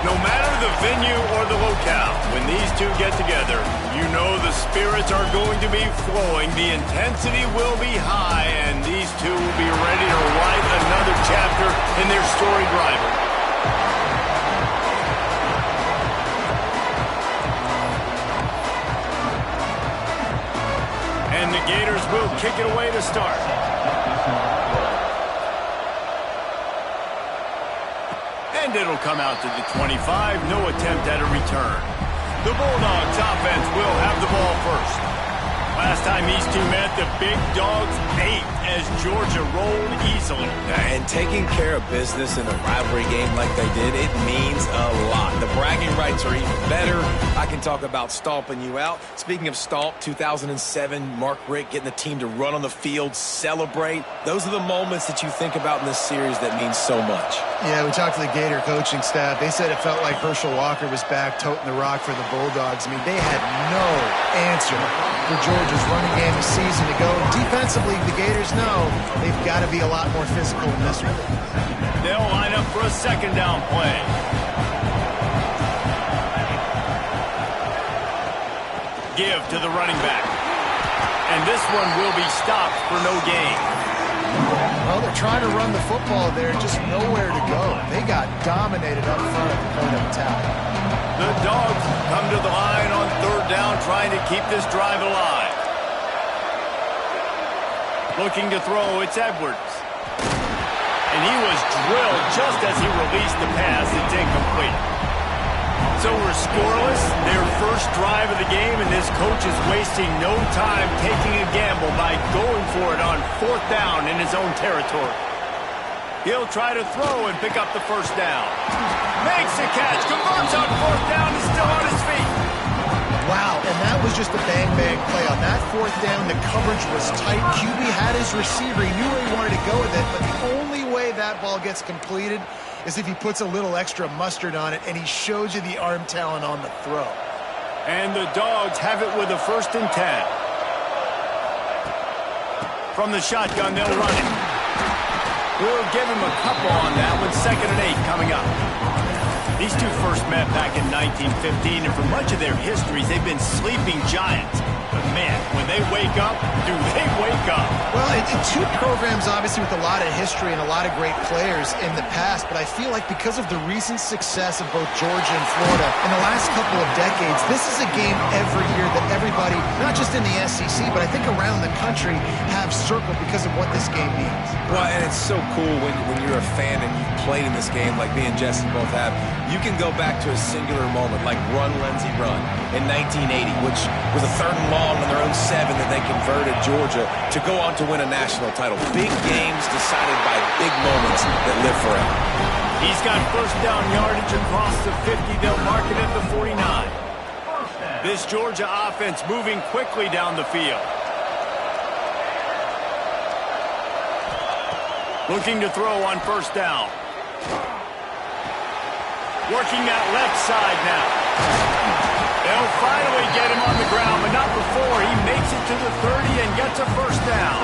No matter the venue or the locale, when these two get together, you know the spirits are going to be flowing, the intensity will be high, and these two will be ready to write another chapter in their storied rivalry. And the Gators will kick it away to start. And it'll come out to the 25. No attempt at a return. The Bulldogs offense will have the ball first. Last time these two met, the Big Dogs ate as Georgia rolled easily. And taking care of business in a rivalry game like they did, it means a lot. The bragging rights are even better. I can talk about stomping you out. Speaking of stomp, 2007, Mark Richt getting the team to run on the field, celebrate. Those are the moments that you think about in this series that mean so much. Yeah, we talked to the Gator coaching staff. They said it felt like Herschel Walker was back toting the rock for the Bulldogs. I mean, they had no answer for Georgia's running game a season ago. Defensively, the Gators know they've got to be a lot more physical in this one. They'll line up for a second down play. Give to the running back. And this one will be stopped for no gain. Well, they're trying to run the football there, just nowhere to go. They got dominated up front at the point of attack. The Dogs come to the line on third down, trying to keep this drive alive. Looking to throw, it's Edwards. And he was drilled just as he released the pass. It's incomplete. So we're scoreless, their first drive of the game, and this coach is wasting no time taking a gamble by going for it on fourth down in his own territory. He'll try to throw and pick up the first down. Makes a catch, converts on fourth down, is still on his feet. Wow, and that was just a bang-bang play. On that fourth down, the coverage was tight. QB had his receiver. He knew where he wanted to go with it, but the only way that ball gets completed is if he puts a little extra mustard on it, and he shows you the arm talent on the throw. And the Dogs have it with a 1st and 10. From the shotgun, they'll run it. We'll give him a couple on that one. 2nd and 8 coming up. These two first met back in 1915, and for much of their histories, they've been sleeping giants. But man, when they wake up, do they wake up? Well, two programs, obviously, with a lot of history and a lot of great players in the past, but I feel like because of the recent success of both Georgia and Florida in the last couple of decades, this is a game every year that everybody, not just in the SEC, but I think around the country, have circled because of what this game means. Well, and it's so cool when you're a fan and you've played in this game like me and Jesse both have. You can go back to a singular moment like Run, Lindsey, Run in 1980, which was a 3rd and long on their own 7 that they converted Georgia to go on to win a national title. Big games decided by big moments that live forever. He's got first down yardage across the 50. They'll mark it at the 49. This Georgia offense moving quickly down the field. Looking to throw on first down. Working that left side now. They'll finally get him on the ground, but not before. He makes it to the 30 and gets a first down.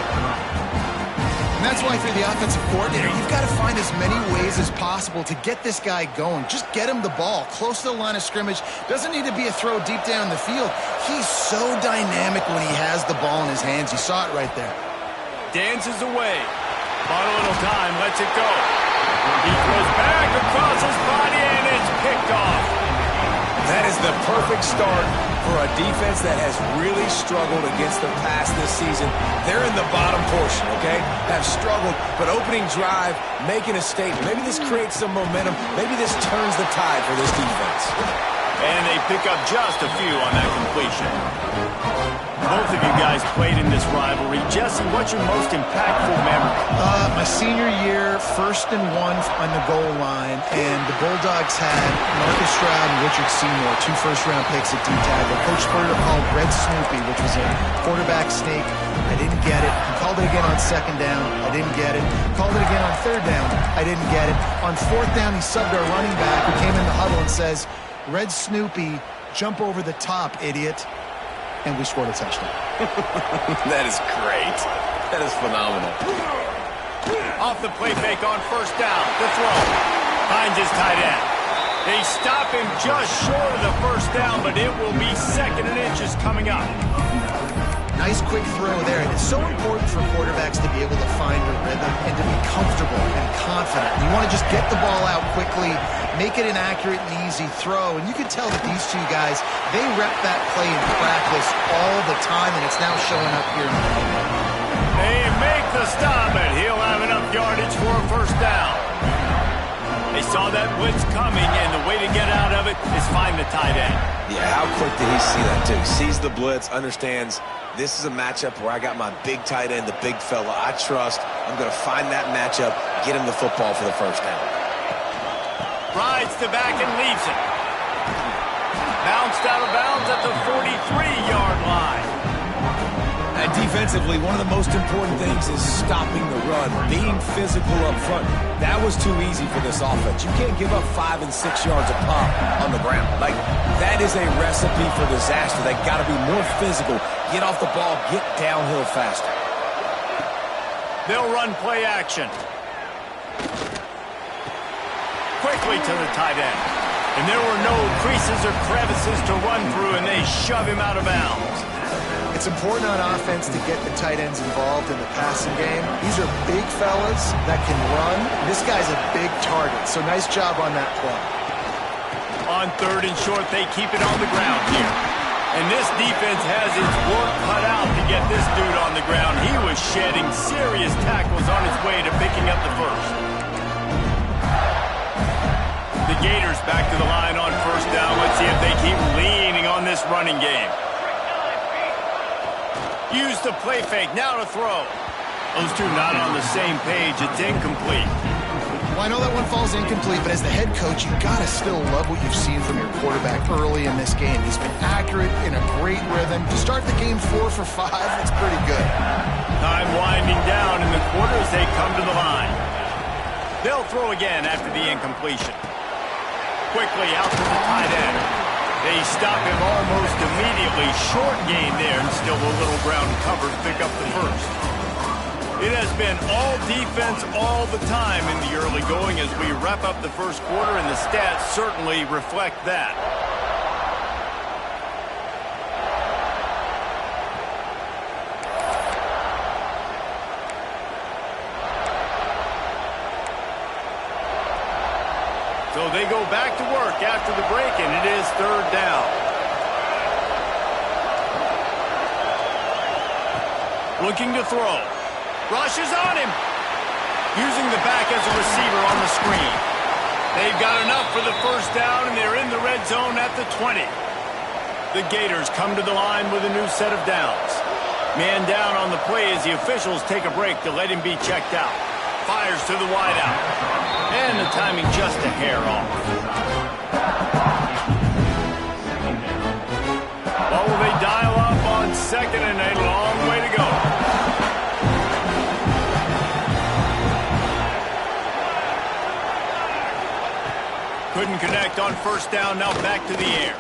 And that's why, for the offensive coordinator, you've got to find as many ways as possible to get this guy going. Just get him the ball close to the line of scrimmage. Doesn't need to be a throw deep down the field. He's so dynamic when he has the ball in his hands. You saw it right there. Dances away. Bought a little time, lets it go. He throws back across his body, and it's picked off. That is the perfect start for a defense that has really struggled against the pass this season. They're in the bottom portion, okay? Have struggled, but opening drive, making a statement. Maybe this creates some momentum. Maybe this turns the tide for this defense. And they pick up just a few on that completion. Both of you guys played in this rivalry. Jesse, what's your most impactful memory? My senior year, 1st and 1 on the goal line, and the Bulldogs had Marcus Stroud and Richard Seymour, 2 first-round picks at D-tackle. Coach Spurrier called Red Snoopy, which was a quarterback sneak. I didn't get it. He called it again on 2nd down. I didn't get it. Called it again on 3rd down. I didn't get it. On 4th down, he subbed our running back, who came in the huddle and says, Red Snoopy, jump over the top, idiot. And we scored a touchdown. That is great. That is phenomenal. Off the play fake on first down. The throw. Finds his tight end. They stop him just short of the first down, but it will be 2nd and inches coming up. Nice quick throw there. It's so important for quarterbacks to be able to find a rhythm and to be comfortable and confident. You want to just get the ball out quickly, make it an accurate and easy throw. And you can tell that these two guys, they rep that play in practice all the time, and it's now showing up here in the game. They make the stop, and he'll have enough yardage for a first down. They saw that blitz coming, and the way to get out of it is find the tight end. Yeah, how quick did he see that, too? Sees the blitz, understands this is a matchup where I got my big tight end, the big fella I trust. I'm going to find that matchup, get him the football for the first down. Rides the back and leaves it. Bounced out of bounds at the 43-yard line. And defensively, one of the most important things is stopping the run, being physical up front. That was too easy for this offense. You can't give up 5 and 6 yards a pop on the ground. Like, that is a recipe for disaster. They got to be more physical, get off the ball, get downhill faster. They'll run play action. Quickly to the tight end. And there were no creases or crevices to run through, and they shove him out of bounds. It's important on offense to get the tight ends involved in the passing game. These are big fellas that can run. This guy's a big target, so nice job on that play. On 3rd and short, they keep it on the ground here. And this defense has its work cut out to get this dude on the ground. He was shedding serious tackles on his way to picking up the first. The Gators back to the line on first down. Let's see if they keep leaning on this running game. Use the play fake, now to throw. Those two not on the same page. It's incomplete. Well, I know that one falls incomplete, but as the head coach, you got to still love what you've seen from your quarterback early in this game. He's been accurate, in a great rhythm. To start the game 4 for 5, that's pretty good. Time winding down in the quarter as they come to the line. They'll throw again after the incompletion. Quickly out to the tight end. They stop him almost immediately. Short gain there, and still a little ground cover to pick up the first. It has been all defense all the time in the early going as we wrap up the first quarter, and the stats certainly reflect that. So they go back to work after the break, and it is 3rd down. Looking to throw. Rushes on him. Using the back as a receiver on the screen. They've got enough for the first down, and they're in the red zone at the 20. The Gators come to the line with a new set of downs. Man down on the play as the officials take a break to let him be checked out. Fires to the wideout. And the timing just a hair off. What will they dial up on 2nd and a long way to go? Couldn't connect on first down, now back to the air.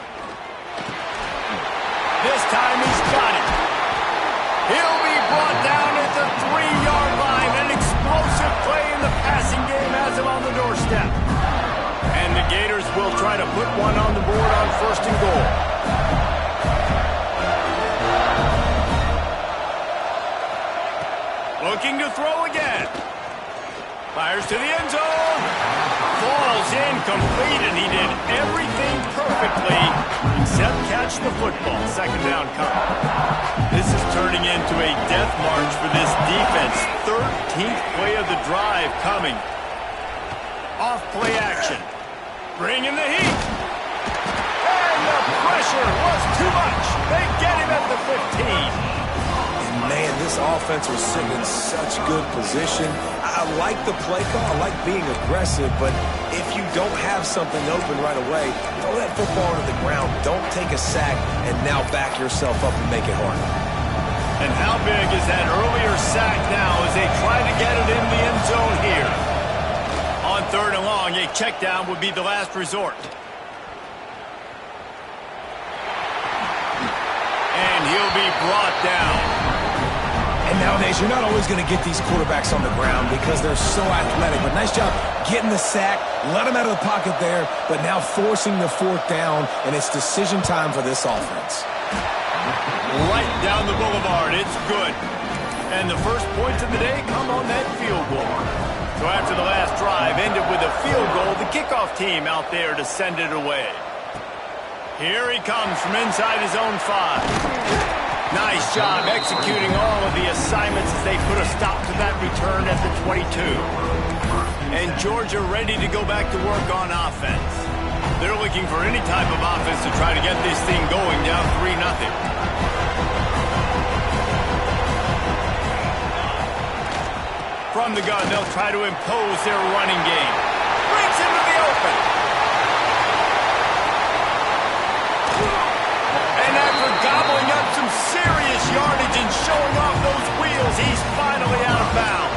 This time he's got it. He'll be brought down at the 3-yard line. An explosive play in the passing game has him on the doorstep. And the Gators will try to put one on the board on 1st and goal. Looking to throw again. Fires to the end zone. Falls incomplete, and he did everything perfectly except catch the football. 2nd down coming. This is turning into a death march for this defense. 13th play of the drive coming. Off play action. Bring in the heat. And the pressure was too much. They get him at the 15. Man, this offense was sitting in such good position. I like the play call. I like being aggressive, but if you don't have something open right away, throw that football to the ground. Don't take a sack and now back yourself up and make it hard. And how big is that earlier sack now as they try to get it in the end zone here? On 3rd and long, a check down would be the last resort. And he'll be brought down. And nowadays, you're not always going to get these quarterbacks on the ground because they're so athletic. But nice job getting the sack, let him out of the pocket there, but now forcing the fourth down, and it's decision time for this offense. Right down the boulevard. It's good. And the first points of the day come on that field goal. So after the last drive ended with a field goal, the kickoff team out there to send it away. Here he comes from inside his own 5. Nice job executing all of the assignments as they put a stop to that return at the 22. And Georgia ready to go back to work on offense. They're looking for any type of offense to try to get this thing going down 3-0. From the gun, they'll try to impose their running game. Brings into the open. And after gobbling up some serious yardage and showing off those wheels, he's finally out of bounds.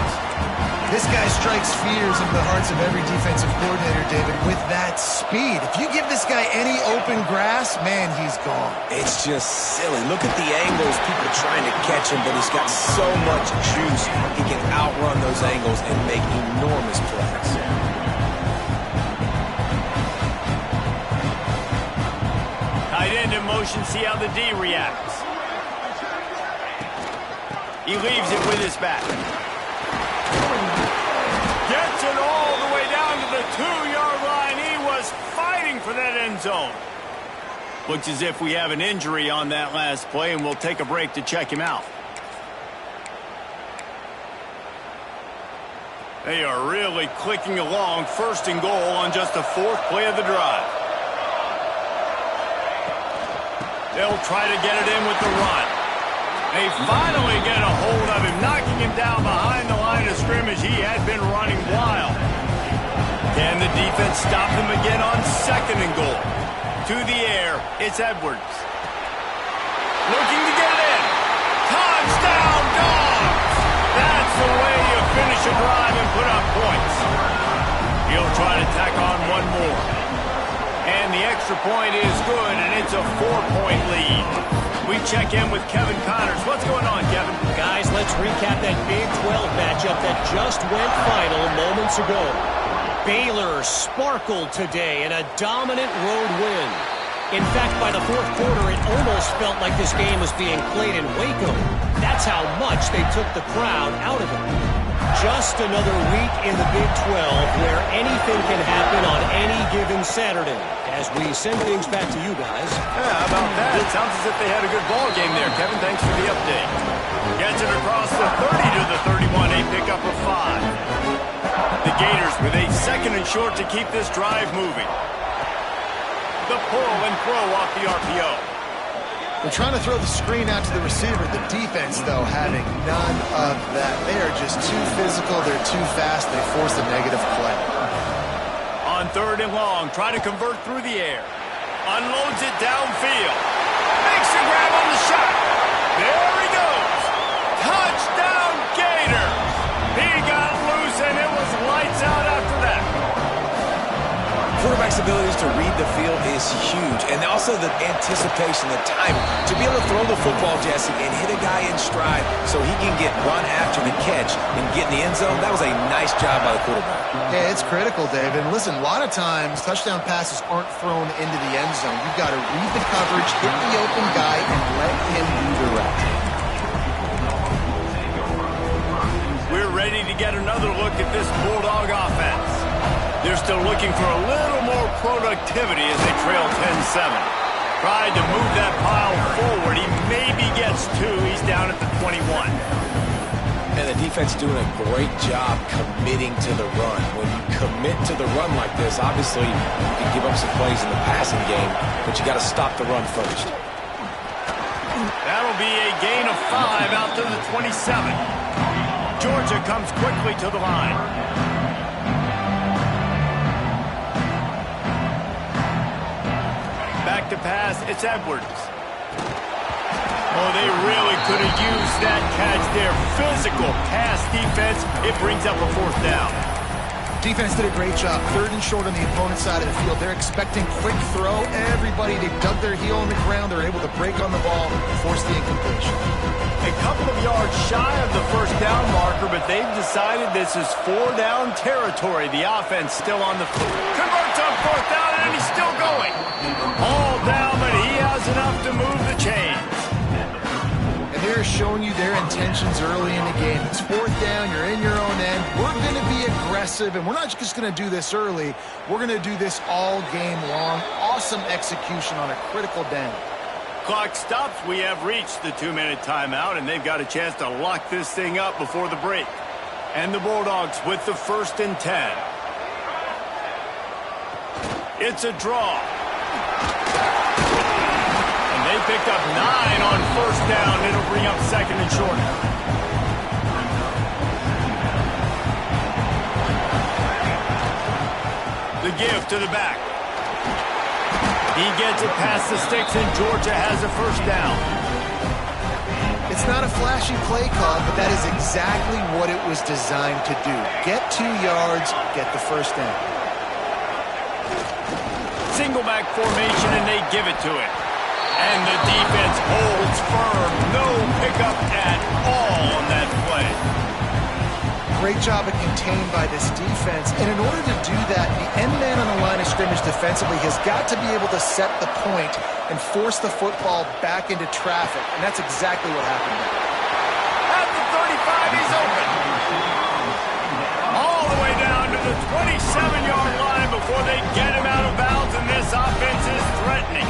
This guy strikes fears into the hearts of every defensive coordinator, David, with that speed. If you give this guy any open grass, man, he's gone. It's just silly. Look at the angles, people trying to catch him, but he's got so much juice. He can outrun those angles and make enormous plays. Tight end in motion, see how the D reacts. He leaves it with his back. Gets it all the way down to the 2-yard line. He was fighting for that end zone. Looks as if we have an injury on that last play, and we'll take a break to check him out. They are really clicking along, 1st and goal on just the 4th play of the drive. They'll try to get it in with the run. They finally get a hold of him, knocking him down behind the line of scrimmage. He had been running wild. Can the defense stop him again on 2nd and goal? To the air, it's Edwards. Looking to get it in. Touchdown, Dogs! That's the way you finish a drive and put up points. He'll try to tack on one more. And the extra point is good, and it's a 4-point lead. We check in with Kevin Connors. What's going on, Kevin? Guys, let's recap that Big 12 matchup that just went final moments ago. Baylor sparkled today in a dominant road win. In fact, by the 4th quarter, it almost felt like this game was being played in Waco. That's how much they took the crowd out of it. Just another week in the Big 12 where anything can happen on any given Saturday. As we send things back to you guys. Yeah, how about that? It sounds as if they had a good ball game there. Kevin, thanks for the update. Gets it across the 30 to the 31, a pickup of 5. The Gators with a 2nd and short to keep this drive moving. The pull and throw off the RPO. They're trying to throw the screen out to the receiver. The defense, though, having none of that. They are just too physical. They're too fast. They force a negative play. On 3rd and long, try to convert through the air. Unloads it downfield. Makes a grab on the shot. There he goes. Touchdown, Gators. He got loose, and it was lights out after that. Quarterback's abilities to read the field is huge, and also the anticipation, the timing. To be able to throw the football, Jesse, and hit a guy in stride so he can get run after the catch and get in the end zone, that was a nice job by the quarterback. Yeah, it's critical, David. Listen, a lot of times touchdown passes aren't thrown into the end zone. You've got to read the coverage, hit the open guy, and let him do the rest. We're ready to get another look at this Bulldog offense. They're still looking for a little more productivity as they trail 10-7. Tried to move that pile forward. He maybe gets 2. He's down at the 21. And the defense doing a great job committing to the run. When you commit to the run like this, obviously you can give up some plays in the passing game, but you got to stop the run first. That'll be a gain of 5 out to the 27. Georgia comes quickly to the line. Back to pass, it's Edwards. Oh, they really could have used that catch there. Physical pass defense. It brings up a 4th down. Defense did a great job. 3rd and short on the opponent's side of the field. They're expecting quick throw. Everybody, they dug their heel on the ground. They're able to break on the ball and force the incompletion. A couple of yards shy of the first down marker, but they've decided this is 4-down territory. The offense still on the field. Converts on 4th down, and he's still going. All down, but he has enough to move the chains. And they're showing you their intentions early in the game. It's 4th down, you're in your own end. We're going to be aggressive, and we're not just going to do this early. We're going to do this all game long. Awesome execution on a critical down. Clock stops. We have reached the 2-minute timeout, and they've got a chance to lock this thing up before the break. And the Bulldogs with the 1st and 10. It's a draw. And they picked up 9 on 1st down. It'll bring up 2nd and short. The give to the back. He gets it past the sticks, and Georgia has a 1st down. It's not a flashy play call, but that is exactly what it was designed to do. Get 2 yards, get the 1st down. Single back formation, and they give it to it. And the defense holds firm. No pickup at all on that play. Great job of contained by this defense. And in order to do that, the end man on the line of scrimmage defensively has got to be able to set the point and force the football back into traffic. And that's exactly what happened there. At the 35, he's open. All the way down to the 27-yard line before they get him out of bounds, and this offense is threatening.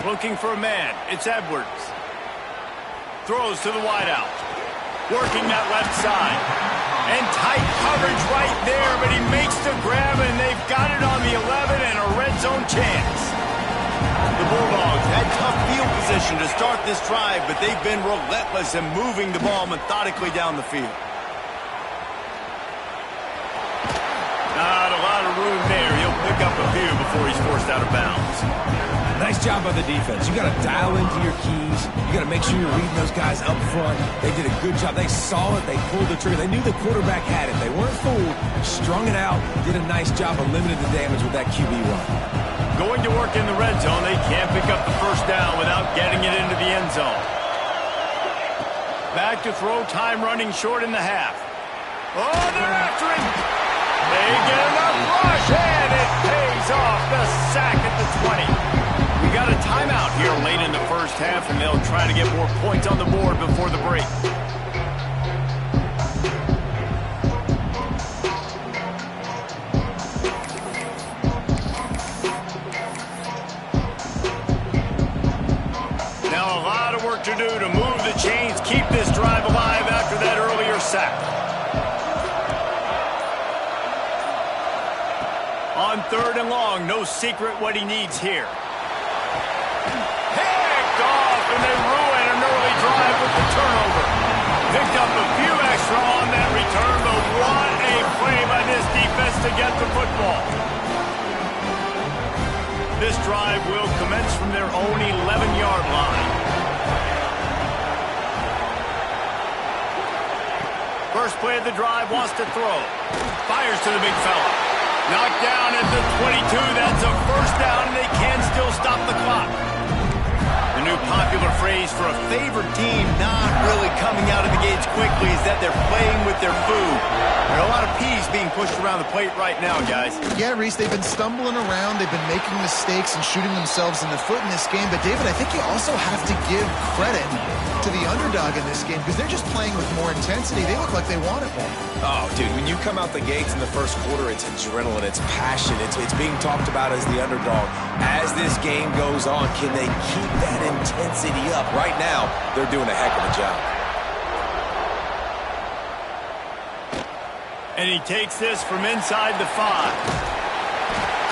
Looking for a man. It's Edwards. Throws to the wideout. Working that left side. And tight coverage right there, but he makes the grab, and they've got it on the 11 and a red zone chance. The Bulldogs had tough field position to start this drive, but they've been relentless in moving the ball methodically down the field. Not a lot of room there. He'll pick up a few before he's forced out of bounds. Nice job by the defense. You got to dial into your keys. You got to make sure you're reading those guys up front. They did a good job. They saw it. They pulled the trigger. They knew the quarterback had it. They weren't fooled. Strung it out. Did a nice job of limiting the damage with that QB run. Going to work in the red zone. They can't pick up the 1st down without getting it into the end zone. Back to throw. Time running short in the half. Oh, they're after him. They get enough rush, and it pays off. The sack at the 20. We got a timeout here late in the first half, and they'll try to get more points on the board before the break. Now a lot of work to do to move the chains, keep this drive alive after that earlier sack. On 3rd and long, no secret what he needs here. And they ruin an early drive with the turnover. Picked up a few extra on that return, but what a play by this defense to get the football. This drive will commence from their own 11-yard line. First play of the drive, wants to throw. Fires to the big fella. Knocked down at the 22. That's a 1st down, and they can still stop the clock. The new popular phrase for a favored team not really coming out of the gates quickly is that they're playing with their food. There are a lot of peas being pushed around the plate right now, guys. Yeah, Reese, they've been stumbling around. They've been making mistakes and shooting themselves in the foot in this game. But, David, I think you also have to give credit to the underdog in this game because they're just playing with more intensity. They look like they want it more. Oh, dude, when you come out the gates in the first quarter, it's adrenaline, it's passion, it's being talked about as the underdog. As this game goes on, can they keep that intensity up? Right now, they're doing a heck of a job. And he takes this from inside the 5.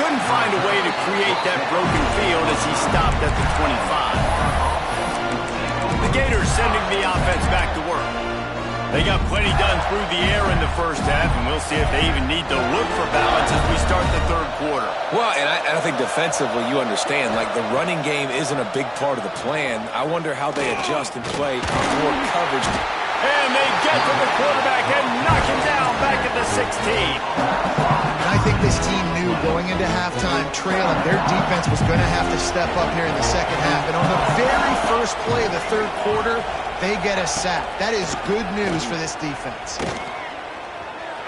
Couldn't find a way to create that broken field as he stopped at the 25. The Gators sending the offense back to work. They got plenty done through the air in the first half, and we'll see if they even need to look for balance as we start the 3rd quarter. Well, and I think defensively, you understand, like the running game isn't a big part of the plan. I wonder how they adjust and play more coverage. And they get to the quarterback and knock him down back at the 16. And I think this team knew going into halftime trailing, their defense was going to have to step up here in the second half. And on the very first play of the third quarter, they get a sack. That is good news for this defense.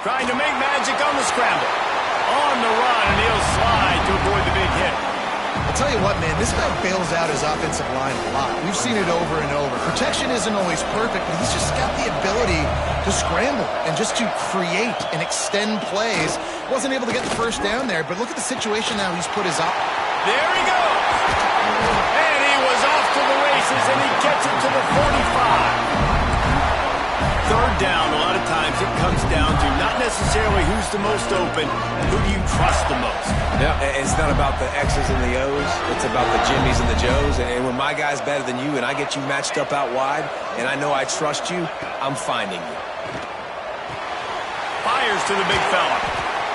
Trying to make magic on the scramble. On the run, and he'll slide to avoid the big hit. I'll tell you what, man, this guy bails out his offensive line a lot. We've seen it over and over. Protection isn't always perfect, but he's just got the ability to scramble and just to create and extend plays. Wasn't able to get the first down there, but look at the situation now he's put his up. There he goes. And he was off to the races, and he gets it to the 45. Third down, a lot of times it comes down to not necessarily who's the most open, who do you trust the most. Yeah, it's not about the X's and the O's. It's about the Jimmies and the Joes. And when my guy's better than you and I get you matched up out wide and I know I trust you, I'm finding you. Fires to the big fella.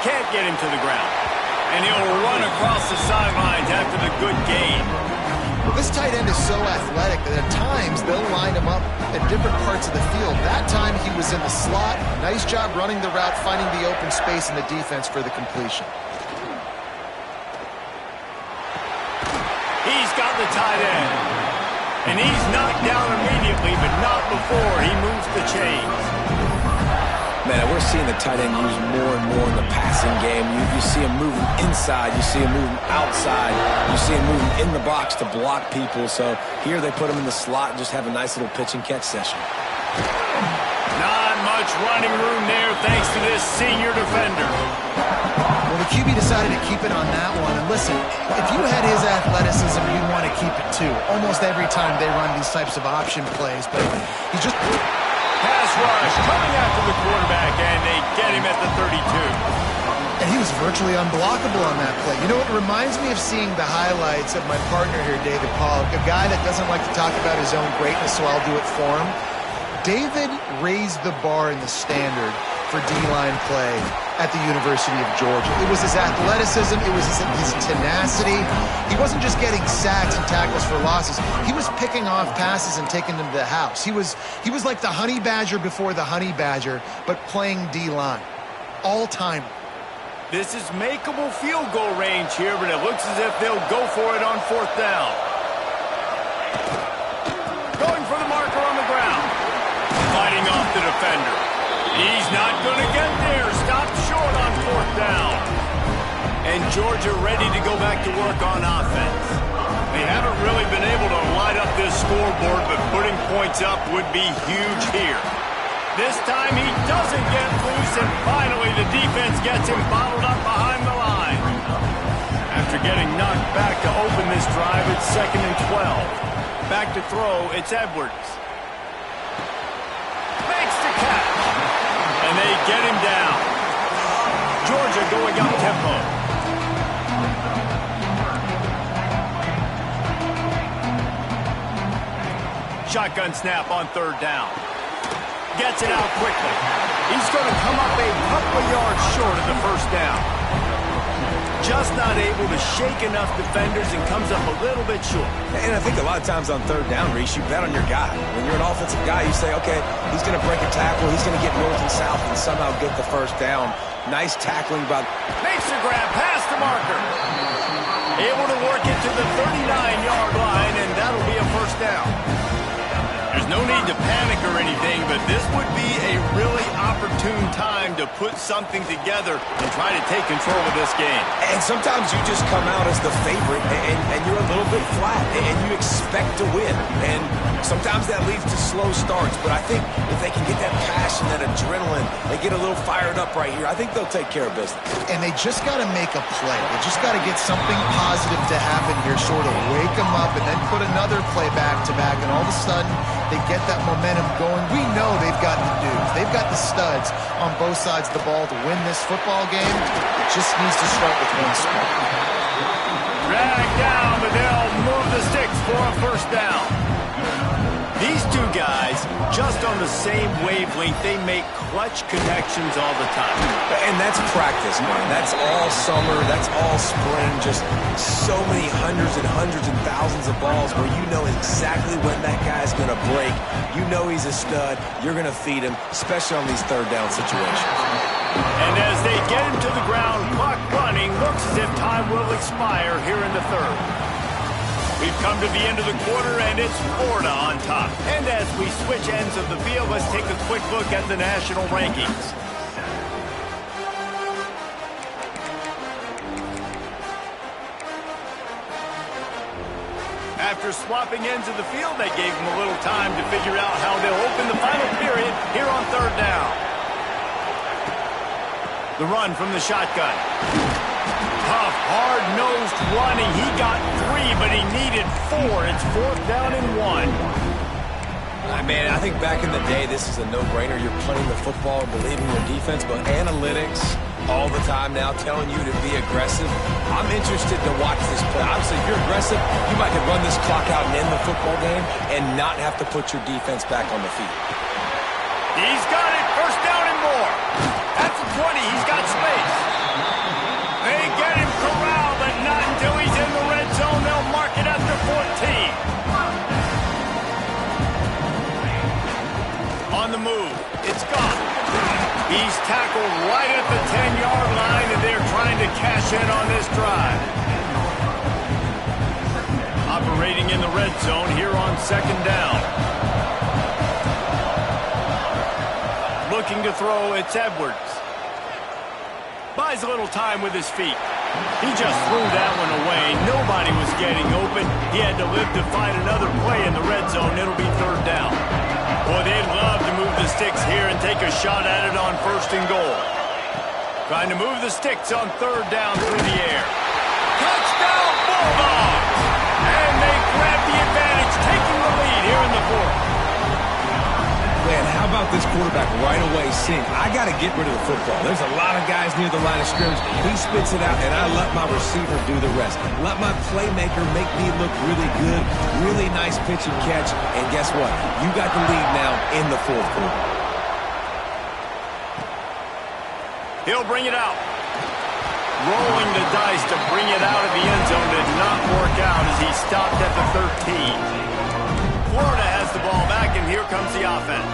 Can't get him to the ground. And he'll run across the sidelines after the good gain. Well, this tight end is so athletic that at times they'll line him up at different parts of the field. That time he was in the slot. Nice job running the route, finding the open space in the defense for the completion. He's got the tight end. And he's knocked down immediately, but not before he moves the chains. Man, we're seeing the tight end used more and more in the passing game. You see him moving inside. You see him moving outside. You see him moving in the box to block people. So here they put him in the slot and just have a nice little pitch and catch session. Not much running room there thanks to this senior defender. Well, the QB decided to keep it on that one. And listen, if you had his athleticism, you'd want to keep it too. Almost every time they run these types of option plays. But he just... Pass rush coming after the quarterback, and they get him at the 32. And he was virtually unblockable on that play. You know, it reminds me of seeing the highlights of my partner here, David Pollock, a guy that doesn't like to talk about his own greatness, so I'll do it for him. David raised the bar in the standard for D-line play at the University of Georgia. It was his athleticism. It was his tenacity. He wasn't just getting sacks and tackles for losses. He was picking off passes and taking them to the house. He was like the honey badger before the honey badger, but playing D-line. All-time. This is makeable field goal range here, but it looks as if they'll go for it on fourth down. Going for the marker on the ground. Fighting off the defender. He's not going to get there. Stopped short on fourth down. And Georgia ready to go back to work on offense. They haven't really been able to light up this scoreboard, but putting points up would be huge here. This time he doesn't get loose, and finally the defense gets him bottled up behind the line. After getting knocked back to open this drive, it's 2nd and 12. Back to throw, it's Edwards. Makes the catch. And they get him down. Georgia going up tempo. Shotgun snap on third down. Gets it out quickly. He's going to come up a couple of yards short of the first down. Just not able to shake enough defenders and comes up a little bit short. And I think a lot of times on third down, Reese, you bet on your guy. When you're an offensive guy, you say, okay, he's going to break a tackle. He's going to get north and south and somehow get the first down. Nice tackling by... Makes the grab past the marker. Able to work it to the 39-yard line, and that'll be a first down. There's no need to panic or anything, but this would be a really opportune time to put something together and try to take control of this game. And sometimes you just come out as the favorite, and you're a little bit flat, and you expect to win. And sometimes that leads to slow starts, but I think if they can get that passion, that adrenaline, they get a little fired up right here, I think they'll take care of business. And they just got to make a play. They just got to get something positive to happen here, sort of wake them up, and then put another play back-to-back, and all of a sudden they get that momentum going. We know they've got the dudes. They've got the studs on both sides of the ball to win this football game. It just needs to start with one spot. Drag down, but they'll move the sticks for a first down. These two guys, just on the same wavelength, they make clutch connections all the time. And that's practice, man. That's all summer. That's all spring. Just so many hundreds and thousands of balls where you know exactly when that guy's going to break. You know he's a stud. You're going to feed him, especially on these third down situations. And as they get him to the ground, clock running, looks as if time will expire here in the third. We've come to the end of the quarter, and it's Florida on top. And as we switch ends of the field, let's take a quick look at the national rankings. After swapping ends of the field, they gave them a little time to figure out how they'll open the final period here on third down. The run from the shotgun. Tough, hard-nosed running. He got 3, but he needed 4. It's 4th down and 1. Man, I think back in the day, this is a no-brainer. You're playing the football and believing your defense, but analytics all the time now telling you to be aggressive. I'm interested to watch this play. Obviously, if you're aggressive, you might could run this clock out and end the football game and not have to put your defense back on the field. He's got it. First down and more. That's a 20. He's got space. They get him corralled, but not until he's in the red zone. They'll mark it after 14. On the move. It's gone. He's tackled right at the 10-yard line, and they're trying to cash in on this drive. Operating in the red zone here on second down. Looking to throw, it's Edwards. Buys a little time with his feet. He just threw that one away. Nobody was getting open. He had to live to find another play in the red zone. It'll be third down. Boy, they'd love to move the sticks here and take a shot at it on first and goal. Trying to move the sticks on third down through the air. Touchdown, Bulldogs! And they grab the advantage, taking the lead here in the fourth. Man, how about this quarterback right away seeing, I got to get rid of the football. There's a lot of guys near the line of scrimmage. He spits it out, and I let my receiver do the rest. Let my playmaker make me look really good. Really nice pitch and catch. And guess what? You got the lead now in the fourth quarter. He'll bring it out. Rolling the dice to bring it out of the end zone did not work out as he stopped at the 13. Florida has the ball back, and here comes the offense.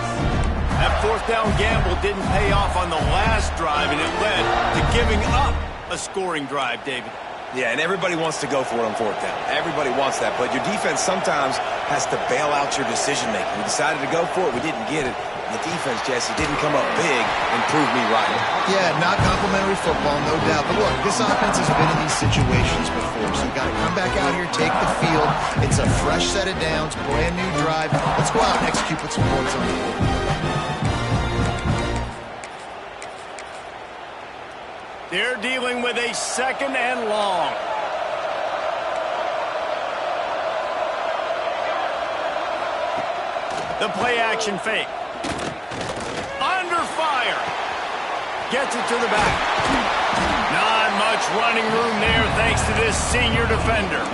That fourth down gamble didn't pay off on the last drive, and it led to giving up a scoring drive, David. Yeah, and everybody wants to go for it on fourth down. Everybody wants that, but your defense sometimes has to bail out your decision-making. We decided to go for it. We didn't get it. The defense, Jesse, didn't come up big and prove me right. Yeah, not complimentary football, no doubt. But look, this offense has been in these situations before, so you got to come back out here, take the field. It's a fresh set of downs, brand new drive. Let's go out and execute with some points on the board. They're dealing with a second and long. The play action fake. Under fire. Gets it to the back. Not much running room there thanks to this senior defender.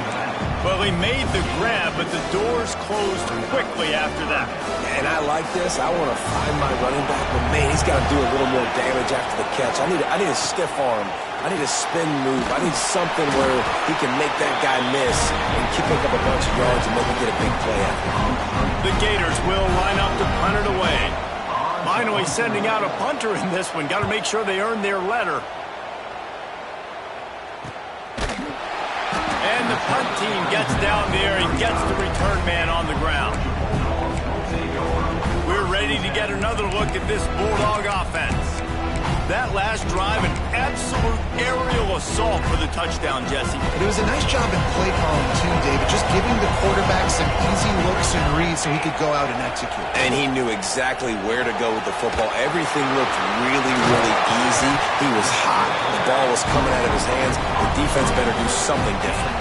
Well, he made the grab, but the doors closed quickly after that. And I like this. I want to find my running back, but man, he's got to do a little more damage after the catch. I need a stiff arm. I need a spin move. I need something where he can make that guy miss and pick up a bunch of yards and maybe get a big play out of it. The Gators will line up to punt it away. Finally sending out a punter in this one. Got to make sure they earn their letter. And the punt team gets down there and gets the return man on the ground. We're ready to get another look at this Bulldog offense. That last drive, an absolute aerial assault for the touchdown, Jesse. It was a nice job in play calling, too, David, just giving the quarterback some easy looks and reads so he could go out and execute. And he knew exactly where to go with the football. Everything looked really, really easy. He was hot. The ball was coming out of his hands. The defense better do something different.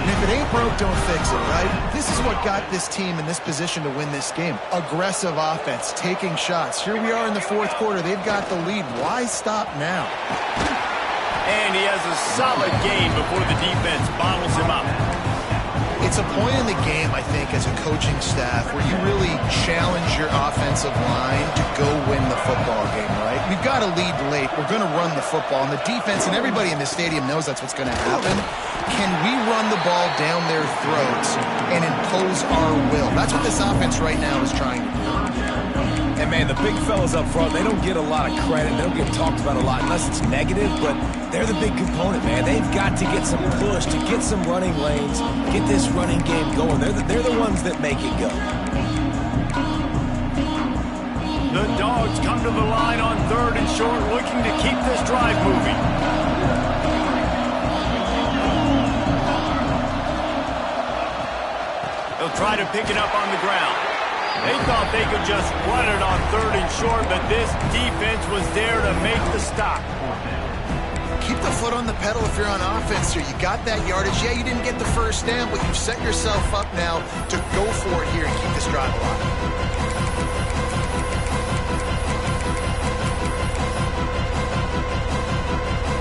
And if it ain't broke, don't fix it, right? This is what got this team in this position to win this game. Aggressive offense, taking shots. Here we are in the fourth quarter. They've got the lead. Why stop now? And he has a solid game before the defense bottles him up. It's a point in the game, I think, as a coaching staff where you really challenge your offensive line to go win the football game, right? We've got to lead late. We're going to run the football. And the defense and everybody in the stadium knows that's what's going to happen. Can we run the ball down their throats and impose our will? That's what this offense right now is trying to do. And, man, the big fellas up front, they don't get a lot of credit. They don't get talked about a lot unless it's negative, but they're the big component, man. They've got to get some push, to get some running lanes, get this running game going. They're the ones that make it go. The Dogs come to the line on 3rd and short, looking to keep this drive moving. They'll try to pick it up on the ground. They thought they could just run it on 3rd and short, but this defense was there to make the stop. Keep the foot on the pedal if you're on offense here. You got that yardage. Yeah, you didn't get the first down, but you've set yourself up now to go for it here and keep this drive alive.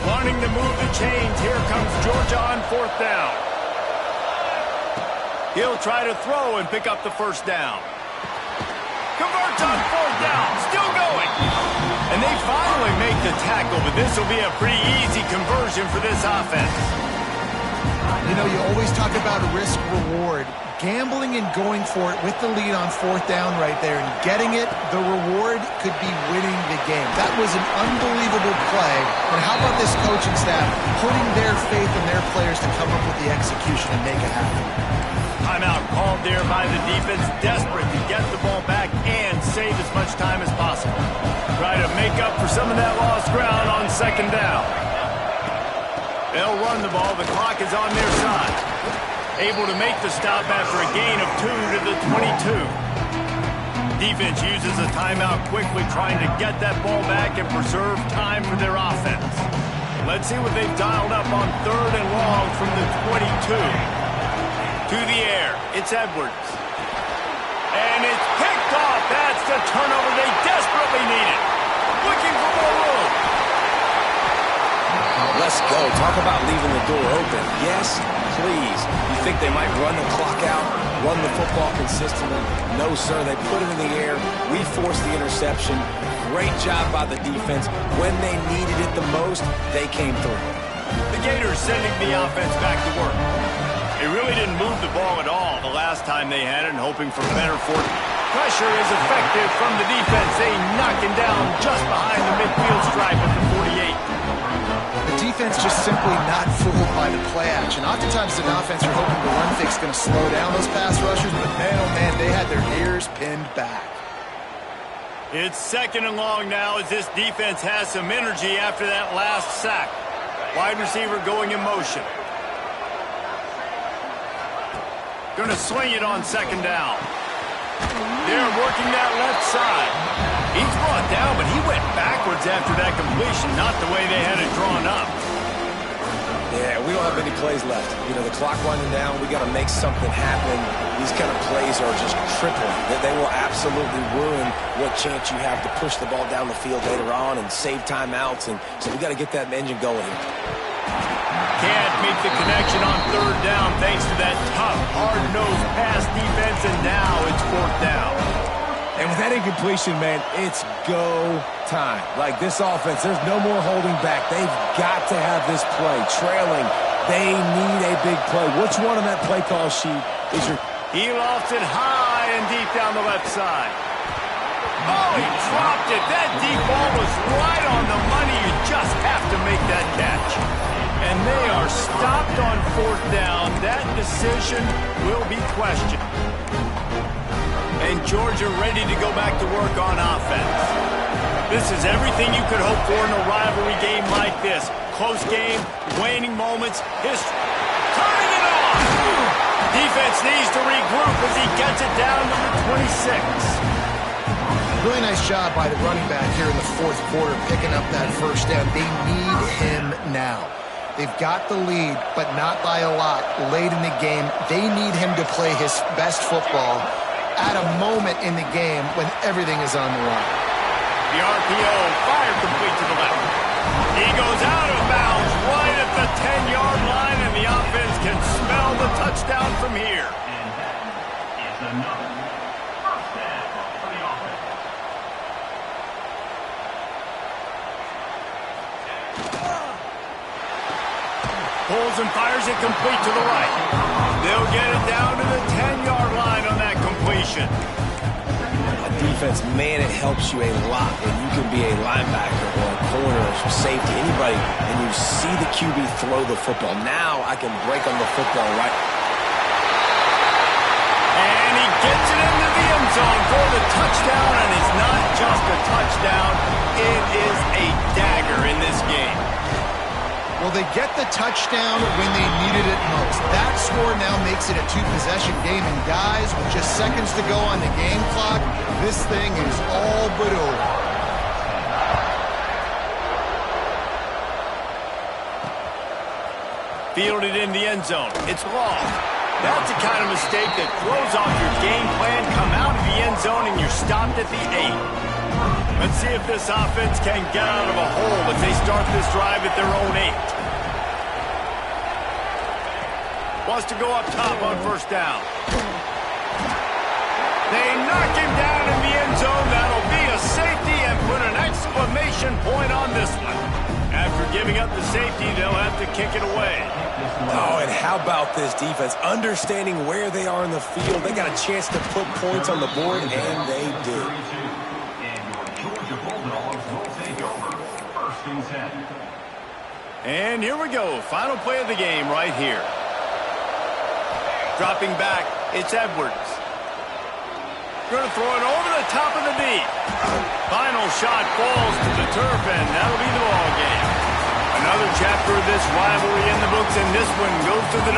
Wanting to move the chains, here comes Georgia on 4th down. He'll try to throw and pick up the first down. Converts on 4th down, still going. And they finally make the tackle, but this will be a pretty easy conversion for this offense. You know, you always talk about risk-reward. Gambling and going for it with the lead on 4th down right there and getting it, the reward could be winning the game. That was an unbelievable play. And how about this coaching staff putting their faith in their players to come up with the execution and make it happen? Timeout called there by the defense, desperate to get the ball back and save as much time as possible. Try to make up for some of that lost ground on 2nd down. They'll run the ball. The clock is on their side. Able to make the stop after a gain of 2 to the 22. Defense uses a timeout quickly, trying to get that ball back and preserve time for their offense. Let's see what they've dialed up on 3rd and long from the 22. To the air, it's Edwards. And it's picked off. That's the turnover they desperately needed. Looking for more room. Let's go. Talk about leaving the door open. Yes, please. You think they might run the clock out, run the football consistently? No, sir. They put it in the air. We forced the interception. Great job by the defense. When they needed it the most, they came through. The Gators sending the offense back to work. They really didn't move the ball at all the last time they had it, and hoping for better fortune. Pressure is effective from the defense. They knock him down just behind the midfield stripe at the 48. The defense just simply not fooled by the play action. Oftentimes, an offense you're hoping the run fix is going to slow down those pass rushers, but man, oh man, they had their ears pinned back. It's 2nd and long now as this defense has some energy after that last sack. Wide receiver going in motion. Going to swing it on 2nd down. They're working that left side. He's brought down, but he went backwards after that completion, not the way they had it drawn up. Yeah, we don't have any plays left. You know, the clock running down, we got to make something happen. These kind of plays are just crippling. They will absolutely ruin what chance you have to push the ball down the field later on and save timeouts. And so we got to get that engine going here. Can't make the connection on 3rd down thanks to that tough, hard-nosed pass defense, and now it's 4th down. And with that incompletion, man, it's go time. Like this offense, there's no more holding back. They've got to have this play. Trailing, they need a big play. Which one on that play call sheet is your... He lofted high and deep down the left side. Oh, he dropped it. That deep ball was right on the money. You just have to make that catch. And they are stopped on 4th down. That decision will be questioned. And Georgia ready to go back to work on offense. This is everything you could hope for in a rivalry game like this. Close game, waning moments, history. Turning it off! Defense needs to regroup as he gets it down to the 26. Really nice job by the running back here in the 4th quarter, picking up that first down. They need him now. They've got the lead, but not by a lot late in the game. They need him to play his best football at a moment in the game when everything is on the line. The RPO fired complete to the left. He goes out of bounds right at the 10-yard line, and the offense can smell the touchdown from from here. And that is another first down for the offense. Pulls and fires it complete to the right. They'll get it down to the 10-yard line on that completion. Defense, man, it helps you a lot when you can be a linebacker or a corner or safety, anybody, and you see the QB throw the football. Now I can break on the football right. And he gets it into the end zone for the touchdown, and it's not just a touchdown, it is a dagger in this game. Well, they get the touchdown when they needed it most. That score now makes it a two-possession game, and guys, with just seconds to go on the game clock, this thing is all but over. Fielded in the end zone. It's lost. That's the kind of mistake that throws off your game plan. Come out of the end zone, and you're stopped at the 8. Let's see if this offense can get out of a hole as they start this drive at their own 8. Wants to go up top on first down. They knock him down in the end zone. That'll be a safety and put an exclamation point on this one. After giving up the safety, they'll have to kick it away. Oh, and how about this defense? Understanding where they are in the field. They got a chance to put points on the board, and they did. And here we go. Final play of the game right here. Dropping back, it's Edwards. Going to throw it over the top of the deep. Final shot falls to the turf, and that'll be the ball game. Another chapter of this rivalry in the books, and this one goes to the